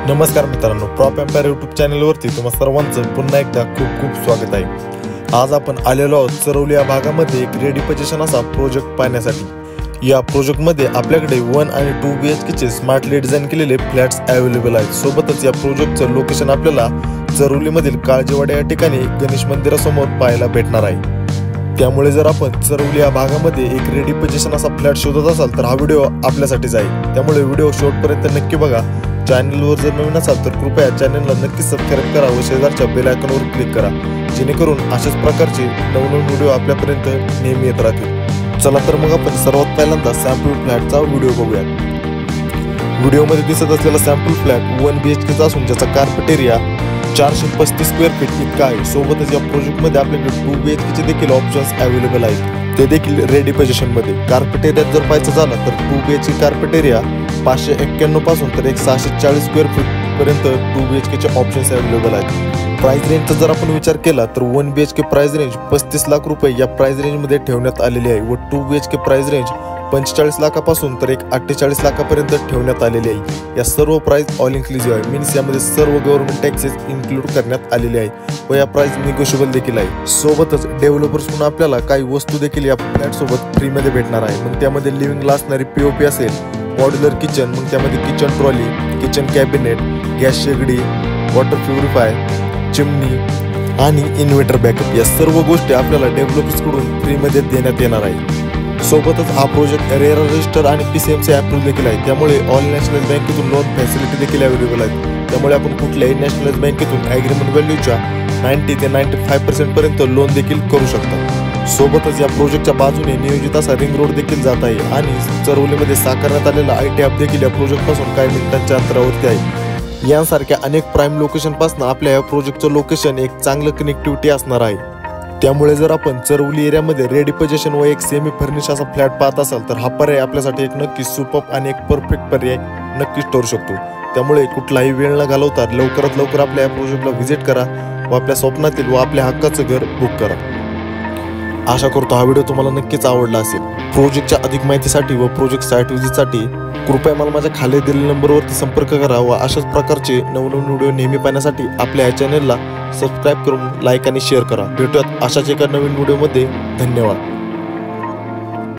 नमस्कार मित्रांनो, prop empire YouTube चॅनलवरती तुम्हा सर्वांचं पुन्हा एकदा खूप खूप स्वागत आहे। आज आपण आलेलो आहोत चरवली या भागामध्ये एक रेडी पोझिशन असा प्रोजेक्ट पाहण्यासाठी। या प्रोजेक्टमध्ये आपल्याकडे 1 आणि 2 BHK चे स्मार्टली डिझाइन केलेले फ्लॅट्स अवेलेबल आहेत। सोबतच या प्रोजेक्टचं लोकेशन आपल्याला चरवलीमधील काळजीवाडा या ठिकाणी गणेश मंदिरासमोर पाहायला भेटणार आहे। त्यामुळे जर आपण चरवली या भागामध्ये एक रेडी पोझिशन असा फ्लॅट शोधत असाल तर हा व्हिडिओ आपल्यासाठीच आहे। त्यामुळे व्हिडिओ शेवटपर्यंत नक्की बघा। चॅनलवर जर नवीन असाल तर कृपया चॅनलला नक्की सबस्क्राइब करा व शेजारच्या बेल आयकॉनवर क्लिक करा, जेणेकरून अशाच प्रकारचे नवनवीन व्हिडिओ आपल्यापर्यंत नेहमी येत राहतील। चला तर मग आपण सर्वात पहिल्यांदा सॅम्पल फ्लॅटचा व्हिडिओ बघूयात। व्हिडिओमध्ये दिसत असलेला सॅम्पल फ्लॅट 1 BHK चा असून ज्याचा कार्पेट एरिया 435 स्क्वेअर फीट इतका आहे। सोबतच या प्रोजेक्टमध्ये आपल्याकडे 2 BHK चे देखील ऑप्शन्स अवेलेबल आहेत, ते देखील रेडी पोझिशनमध्ये। कार्पेट एरियात जर पाहायचं झालं तर 2 BHK कार्पेट एरिया 591 पासून तर 640 स्क्वेअर फीट पर्यंत 2 BHK चे ऑप्शन्स अवेलेबल आहेत। प्राइस रेंजचा जर आपण विचार केला तर 1 BHK प्राइस रेंज 35 लाख रुपये या प्राइस रेंजमध्ये ठेवण्यात आलेली आहे व 2 BHK प्राइस रेंज 45 लाखापासून तर 48 लाखापर्यंत ठेवण्यात आलेली आहे। या सर्व प्राइस ऑल इन्क्लुसिव्ह आहे, मीन्स यामध्ये सर्व गव्हर्नमेंट टॅक्सेस इन्क्लूड करण्यात आलेले आहे व या प्राइस निगोशिएबल देखील आहे। सोबतच डेव्हलपर्स म्हणून आपल्याला काही वस्तू देखील या फ्लॅट सोबत फ्री मध्ये भेटणार आहे। मग त्यामध्ये लिव्हिंगला असणारी POP असेल, मॉड्युलर किचन, मग त्यामध्ये kitchen trolley, kitchen cabinet, gas शेगडी, वॉटर प्युरिफायर, चिमनी आणि इन्व्हर्टर बॅकअप या सर्व गोष्टी आपल्याला डेव्हलपर्स कडून फ्री मध्ये देण्यात येणार आहे। सोबतच हा प्रोजेक्ट रेरा रजिस्टर आणि PCMC अप्रूव्ह देखील आहे। त्यामुळे ऑल नॅशनल बँकेतून लोन फॅसिलिटी देखील अवेलेबल आहे। त्यामुळे आपण कुठल्याही नॅशनल बँकेतून ॲग्रीमेंट व्हॅल्यूच्या 90 ते 95% पर्यंत लोन देखील करू शकता। सोबतच या प्रोजेक्टच्या बाजूने नियोजित असा रिंग रोड देखील जात आहे आणि चरवलीमध्ये साकारण्यात आलेला IT हब देखील या प्रोजेक्टपासून काही मिनिटांच्या अंतरावरती आहे। यांसारख्या अनेक प्राईम लोकेशनपासून आपल्या या प्रोजेक्टचं लोकेशन एक चांगलं कनेक्टिव्हिटी असणार आहे। त्यामुळे जर आपण चरवली एरियामध्ये रेडी पोझिशन व एक सेमी फर्निश असा फ्लॅट पाहत असाल तर हा पर्याय आपल्यासाठी एक नक्की सुपर्ब आणि एक परफेक्ट पर्याय नक्कीच ठरू शकतो। त्यामुळे कुठलाही वेळ न घालवता लवकरात लवकर आपल्या या प्रोजेक्टला व्हिजिट करा व आपल्या स्वप्नातील व आपल्या हक्काचं घर बुक करा। आशा करतो हा व्हिडिओ तुम्हाला नक्कीच आवडला असेल। प्रोजेक्टच्या अधिक माहितीसाठी व प्रोजेक्ट साईट व्हिजिटसाठी कृपया मला माझ्या खाली दिलेल्या नंबरवरती संपर्क करा व अशाच प्रकारचे नवनवीन व्हिडिओ नेहमी पाहण्यासाठी आपल्या या चॅनलला सबस्क्राईब करून लाईक आणि शेअर करा। भेटूयात अशाच एका नवीन व्हिडिओमध्ये। धन्यवाद।